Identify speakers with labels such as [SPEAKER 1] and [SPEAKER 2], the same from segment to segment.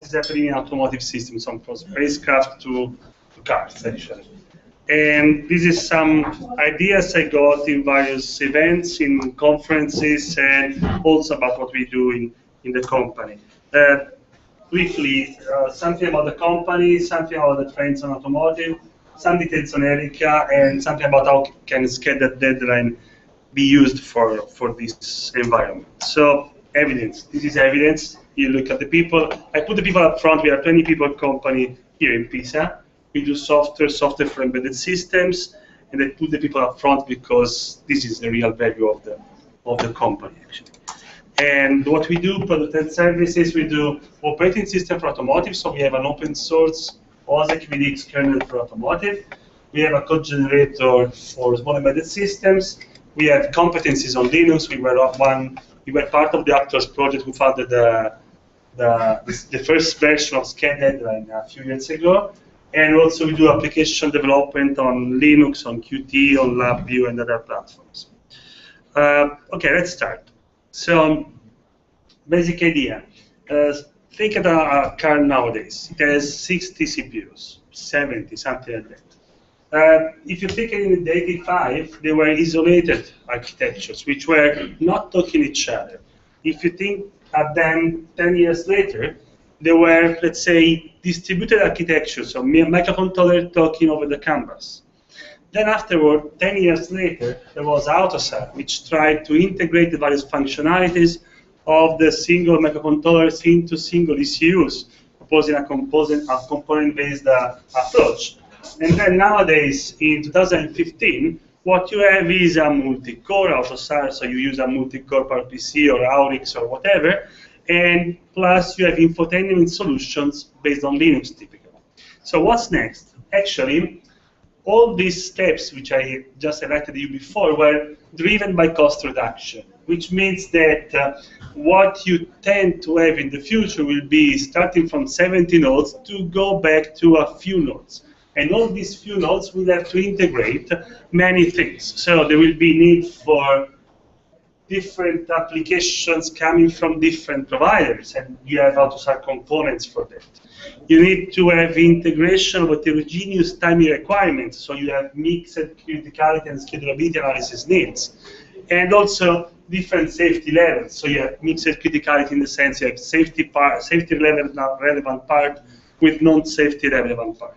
[SPEAKER 1] is happening in automotive systems, from spacecraft to cars, actually. And this is some ideas I got in various events, in conferences, and also about what we do in the company. Briefly, something about the company, something about the trends on automotive, some details on Erica, and something about how can scheduled deadline be used for this environment. So evidence, this is evidence. You look at the people. I put the people up front. We are a 20 people company here in Pisa. We do software for embedded systems, and I put the people up front because this is the real value of the company, actually. And what we do, product and services, we do operating system for automotive, so we have an open source OSEC VDX kernel for automotive. We have a code generator for small embedded systems. We have competencies on Linux. We were part of the Actors project who founded the first version of SCAD a few years ago. And also we do application development on Linux, on Qt, on LabVIEW, and other platforms. Okay, let's start. So, basic idea. Think of a car nowadays. It has 60 CPUs, 70, something like that. If you think in the 85, they were isolated architectures, which were not talking each other. If you think at them 10 years later, they were, let's say, distributed architectures, so microcontroller talking over the canvas. Then afterward, 10 years later, there was AutoSAR, which tried to integrate the various functionalities of the single microcontrollers into single ECUs, proposing a component-based approach. And then nowadays, in 2015, what you have is a multi-core AutoSAR, so you use a multi-core PowerPC or Aurix or whatever, and plus you have infotainment solutions based on Linux typically. So what's next? Actually, all these steps, which I just highlighted you before, were driven by cost reduction, which means that what you tend to have in the future will be starting from 70 nodes to go back to a few nodes. And all these few nodes will have to integrate many things. So there will be need for different applications coming from different providers, and you have AutoSAR components for that. You need to have integration with heterogeneous timing requirements, so you have mixed criticality and schedulability analysis needs. And also different safety levels, so you have mixed criticality in the sense you have safety level relevant part with non-safety relevant part.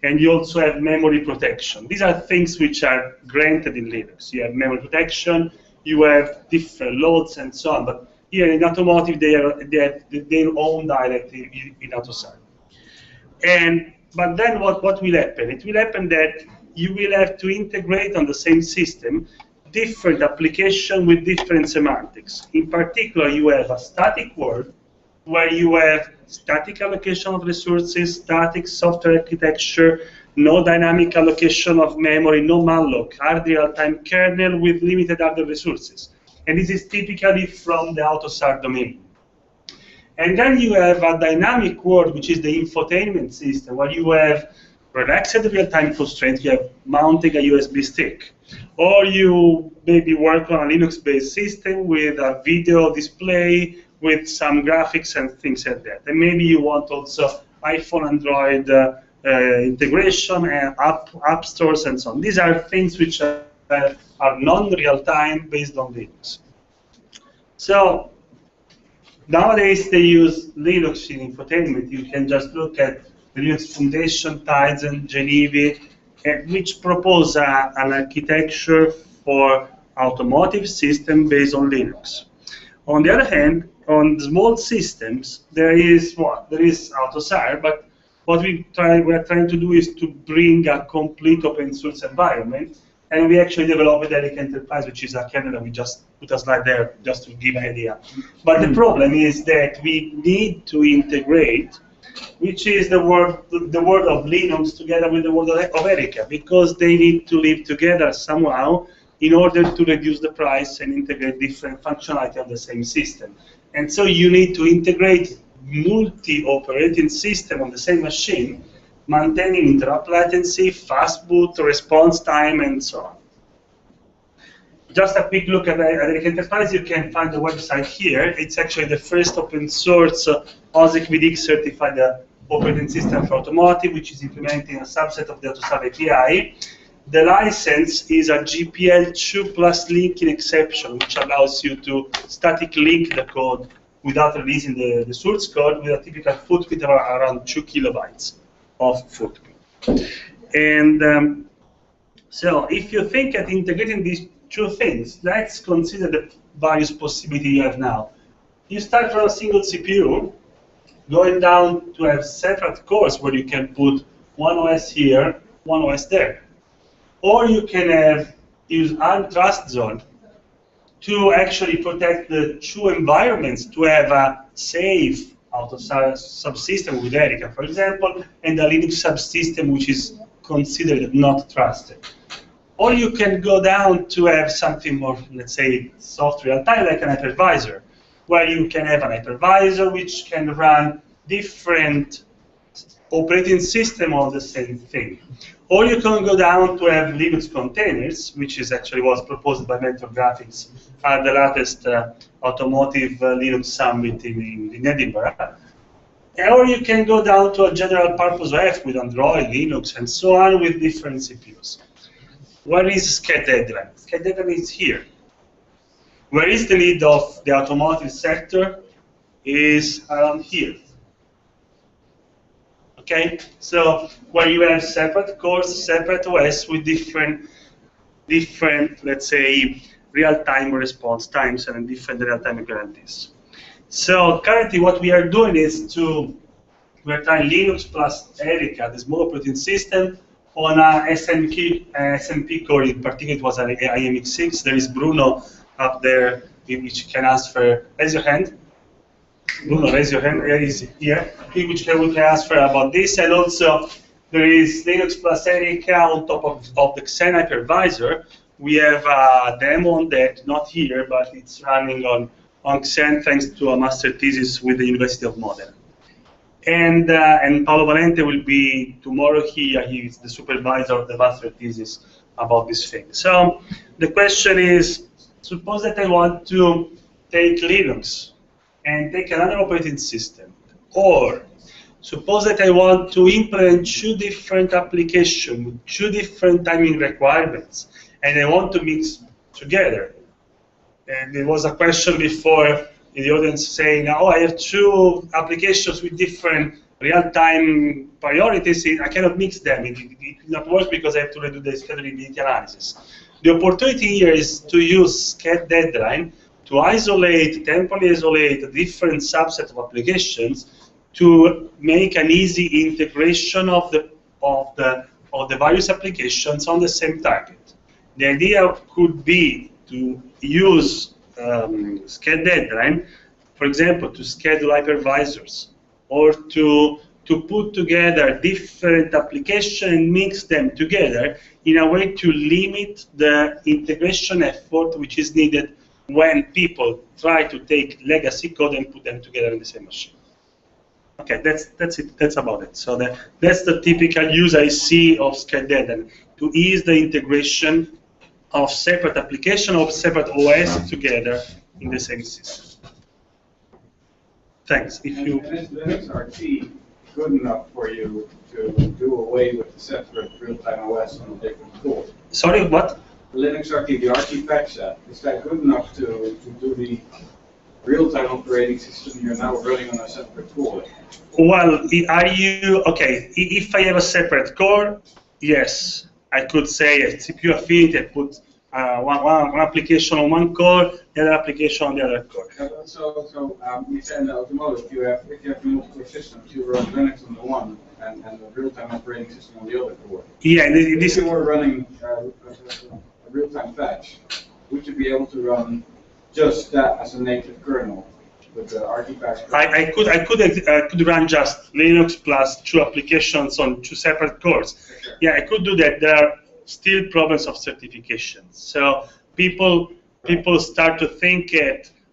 [SPEAKER 1] And you also have memory protection. These are things which are granted in Linux. You have memory protection, you have different loads and so on, but here in automotive they have their own directive in AutoSAR. But then what will happen? It will happen that you will have to integrate on the same system different applications with different semantics. In particular, you have a static world where you have static allocation of resources, static software architecture, no dynamic allocation of memory, no malloc, hard real-time kernel with limited other resources. And this is typically from the AutoSAR domain. And then you have a dynamic world, which is the infotainment system, where you have relaxed real-time constraints. You have mounting a USB stick. Or you maybe work on a Linux-based system with a video display, with some graphics and things like that. And maybe you want also iPhone, Android integration and app stores and so on. These are things which are non-real-time based on Linux. So nowadays they use Linux in infotainment. You can just look at the Linux Foundation, Tizen, Genevi, which propose an architecture for automotive system based on Linux. On the other hand, on small systems, there is what? There is AutoSAR, but what we are trying to do is to bring a complete open source environment, and we actually developed Erica Enterprise, which is a kernel that we just put a slide there just to give an idea. But the problem is that we need to integrate, which is the word of Linux together with the word of Erica, because they need to live together somehow in order to reduce the price and integrate different functionality of the same system. And so you need to integrate multi-operating system on the same machine, maintaining interrupt latency, fast boot, response time, and so on. just a quick look at the enterprise, you can find the website here. It's actually the first open source OSIC VDX certified operating system for automotive, which is implementing a subset of the AutoSAV API. The license is a GPL2 plus linking exception, which allows you to static link the code without releasing the source code with a typical footprint of around 2 kilobytes of footprint. And so if you think at integrating these two things, let's consider the various possibilities you have now. You start from a single CPU, going down to have separate cores where you can put one OS here, one OS there. Or you can use ARM Trust Zone to actually protect the two environments, to have a safe subsystem with Erica, for example, and a Linux subsystem which is considered not trusted. Or you can go down to have something more, let's say, soft real-time, like an hypervisor, where you can have an hypervisor which can run different operating system on the same thing. Or you can go down to have Linux containers, which is actually was proposed by Mentor Graphics at the latest Automotive Linux Summit in Edinburgh. Or you can go down to a general purpose OS with Android, Linux, and so on with different CPUs. Where is SCAD deadline? SCAD deadline is here. Where is the need of the automotive sector? Is around here. Okay, so where you have separate cores, separate OS with different, let's say, real-time response times and different real-time guarantees. So currently, what we are doing is we're trying Linux plus Erica, the small operating system, on a SMP core. In particular, it was an IMX6. There is Bruno up there, which can answer. Raise your hand. Bruno, raise your hand. Is here, which can answer about this. And also, there is Linux plus Erica on top of the Xen hypervisor. We have a demo on that, not here, but it's running on Xen thanks to a master thesis with the University of Modena. And Paolo Valente will be tomorrow here. He is the supervisor of the master thesis about this thing. So the question is, suppose that I want to take Linux and take another operating system, or suppose that I want to implement two different applications with two different timing requirements, and I want to mix together. And there was a question before in the audience saying, oh, I have two applications with different real-time priorities. I cannot mix them. It will not work because I have to redo the scalability analysis. The opportunity here is to use SCAD deadline to temporarily isolate a different subset of applications to make an easy integration of the various applications on the same target. The idea could be to use SCAD deadline, for example, to schedule hypervisors, or to put together different applications and mix them together in a way to limit the integration effort which is needed when people try to take legacy code and put them together in the same machine. Okay, that's it. That's about it. So that's the typical use I see of SCAD deadline, to ease the integration of separate application of separate OS together in the same system. Thanks. If you
[SPEAKER 2] is Linux RT good enough for you to do away with the separate real-time OS on a different core?
[SPEAKER 1] Sorry, what?
[SPEAKER 2] Linux RT, the RT patch set, is that good enough to do the real-time operating system you're now running on a separate core?
[SPEAKER 1] Well, are you okay? If I have a separate core, yes. I could say a CPU affinity, I put one application on one core, the other application on the other core.
[SPEAKER 2] So you said in the automotive, if you have multiple systems, you run Linux on the one and a real-time operating system on the other core.
[SPEAKER 1] Yeah,
[SPEAKER 2] if you were running a real-time patch, would you be able to run just that as a native kernel with the RT patch?
[SPEAKER 1] I could run just Linux plus two applications on two separate cores. Okay. Yeah, I could do that. There are still problems of certification. So people start to think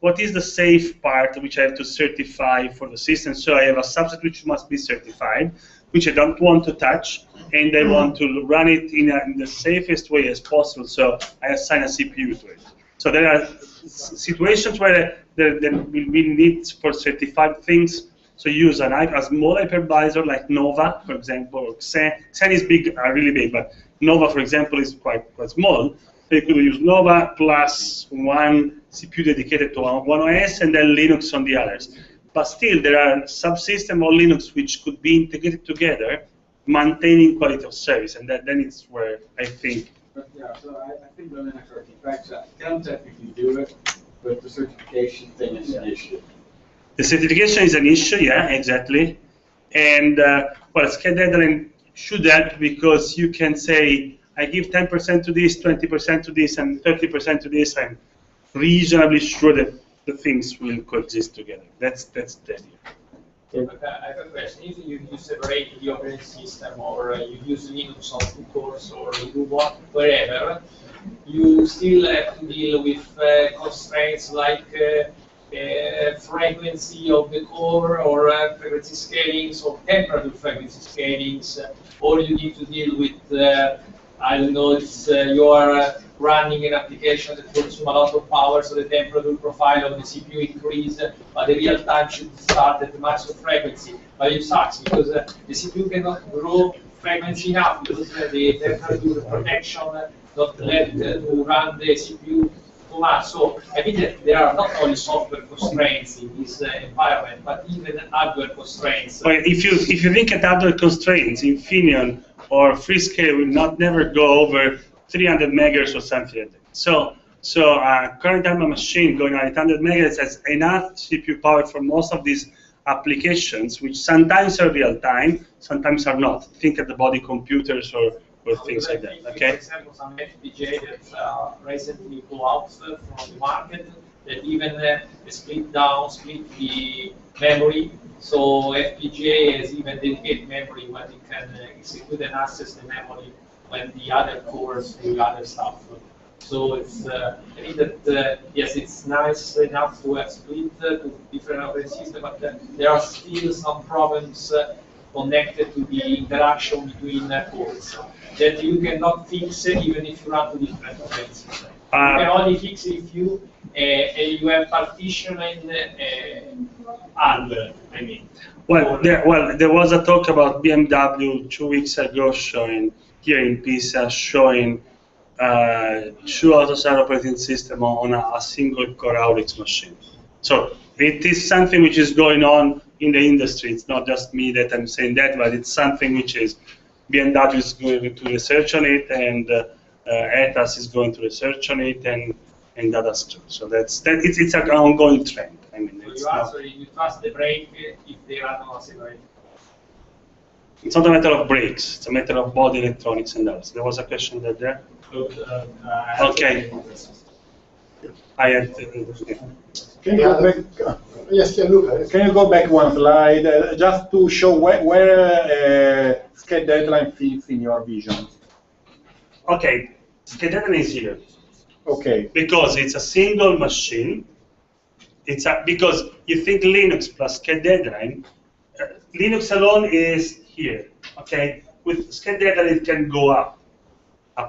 [SPEAKER 1] what is the safe part which I have to certify for the system. So I have a subset which must be certified, which I don't want to touch, and I want to run it in the safest way as possible. So I assign a CPU to it. So there are situations where there will be needs for certified things. So you use a small hypervisor like Nova, for example, or Xen. Xen is big, really big, but Nova, for example, is quite small. So you could use Nova plus one CPU dedicated to one OS and then Linux on the others. But still, there are subsystems on Linux which could be integrated together, maintaining quality of service, and then it's where I think.
[SPEAKER 2] But yeah, so I think the Linux artifacts can technically do it, but the certification thing is an issue.
[SPEAKER 1] The certification is an issue, yeah, exactly. And well, scheduling should help because you can say, I give 10% to this, 20% to this, and 30% to this. I'm reasonably sure that the things will coexist together. That's the idea.
[SPEAKER 3] I have a question. If you separate the operating system, or you use Linux on two cores, or you do wherever, you still have to deal with constraints like frequency of the core, or frequency scalings, or temperature frequency scalings, or you need to deal with, I don't know, you are running an application that consumes a lot of power, so the temperature profile of the CPU increase, but the real time should start at the maximum frequency. But it sucks because the CPU cannot grow frequency enough because the temperature protection not let to run the CPU too much. So I think that there are not only software constraints in this environment, but even hardware constraints.
[SPEAKER 1] Well, if you think at hardware constraints, Infineon or Freescale will never go over 300 megahertz or something like that. So current hardware machine going at 800 megahertz has enough CPU power for most of these applications, which sometimes are real time, sometimes are not. Think at the body computers or things like that. Okay.
[SPEAKER 3] For example, some FPGA that recently go out from the market that even split the memory. So FPGA has even dedicated memory when it can execute and access the memory when the other cores do other stuff. So it's I think that yes, it's nice enough to have split to different operating systems, but there are still some problems connected to the interaction between cores that you cannot fix even if you run two different operating systems. You can only fix it if you have partitioning hardware. I mean.
[SPEAKER 1] Well, there was a talk about BMW 2 weeks ago showing here in Pisa showing two AUTOSAR operating system on a single core Aurix machine. So it is something which is going on in the industry. It's not just me that I'm saying that, but it's something which is BMW is going to research on it, and ETAS is going to research on it, and others too. So it's an ongoing trend. I mean,
[SPEAKER 3] so you trust the brake if they run on a separate.
[SPEAKER 1] It's not a matter of brakes. It's a matter of body electronics and others. There was a question there.
[SPEAKER 3] Look,
[SPEAKER 1] Okay. I had.
[SPEAKER 4] Can you go back? Yes, Luca. Can you go back one slide just to show where scale deadline fits in your vision?
[SPEAKER 1] Okay, scale deadline is here.
[SPEAKER 4] Okay.
[SPEAKER 1] Because it's a single machine. Because you think Linux plus scale deadline. Linux alone is here. Okay, with scale deadline it can go up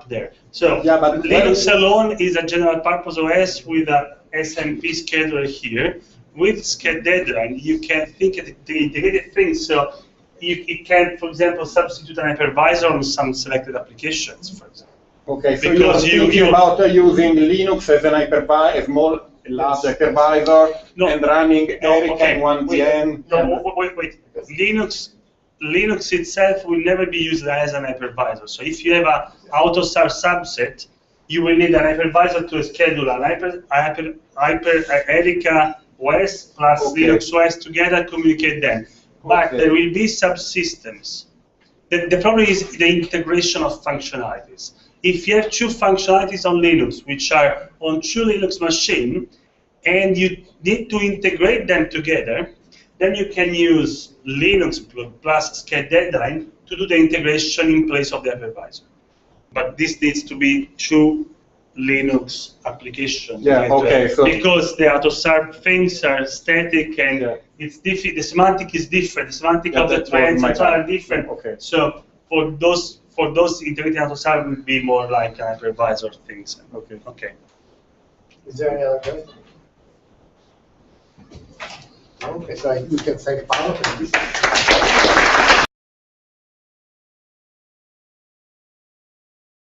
[SPEAKER 1] there. So yeah, but Linux alone is a general purpose OS with a SMP scheduler here. With scale deadline, you can think of the integrated things. So it can, for example, substitute an hypervisor on some selected applications, for example.
[SPEAKER 4] Okay, so you're thinking about using Linux as an hypervisor, a small large hypervisor, and running Erica in one VM.
[SPEAKER 1] No, wait. Linux itself will never be used as an hypervisor. So if you have an AUTOSAR subset, you will need an hypervisor to schedule an Erica OS plus Linux OS together, communicate them. But there will be subsystems. The problem is the integration of functionalities. If you have two functionalities on Linux, which are on two Linux machines, and you need to integrate them together, then you can use Linux plus scale deadline to do the integration in place of the hypervisor. But this needs to be two Linux applications.
[SPEAKER 4] Yeah, okay. So
[SPEAKER 1] because the AUTOSAR things are static and it's different. The semantic is different. The semantic of the threads are different.
[SPEAKER 4] Okay.
[SPEAKER 1] So for those integrated AUTOSAR will be more like hypervisor things.
[SPEAKER 4] Okay.
[SPEAKER 1] Okay.
[SPEAKER 5] Is there any other question? Okay, so we can thank Paolo for this.